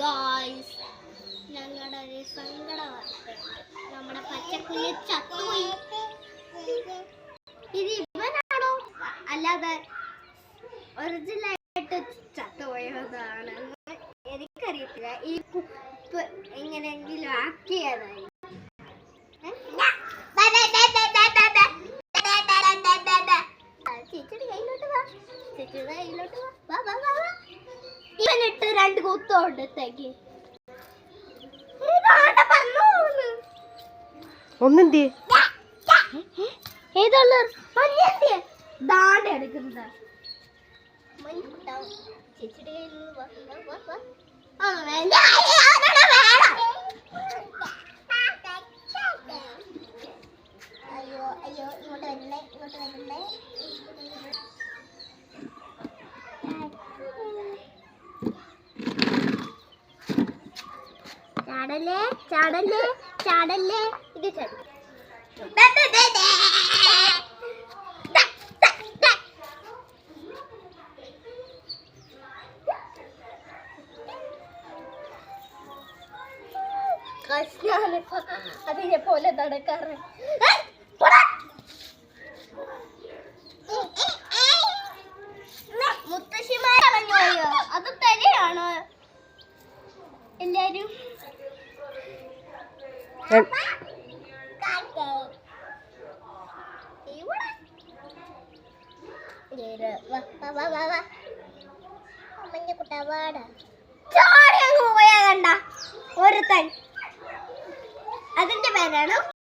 Guys, ഞങ്ങളുടെ ഒരു സങ്കട വാർത്തയുണ്ട്. നമ്മുടെ പച്ചക്കുഞ്ഞ് ചത്തുപോയി. ഇത് ഇവനാണോ അല്ലാതെ ഒറിജിനലായിട്ട് ചത്തുപോയതാണ് എനിക്കറിയത്തില്ല. ഈ കുപ്പ് എങ്ങനെയെങ്കിലും ആക്കിയതായി. ചേച്ചിയുടെ കയ്യിലോട്ട് വാ, ചേച്ചിയുടെ കയ്യിലോട്ട് വാ, വാ വാ വാ. ഇവനിട്ട് രണ്ട് കുത്തോണ്ടത്തേക്ക് ഒന്നെന്തി ഏതുള്ള ദാണ്ട എടുക്കുന്നത് ചേച്ചിയുടെ കയ്യിൽ അയ്യോ അയ്യോ, ഇങ്ങോട്ട് വരണേ, ഇങ്ങോട്ട് വരണേ. ചാടല്ലേ ചാടല്ലേ ചാടല്ലേ, ഇത് ചാടും. അതിനെ പോലെ നടക്കാറ്. മുത്തശ്ശിമാരോ അത് തന്നെയാണോ എല്ലാരും? ഒരുത്തൻ അതിന്റെ പേരാണോ?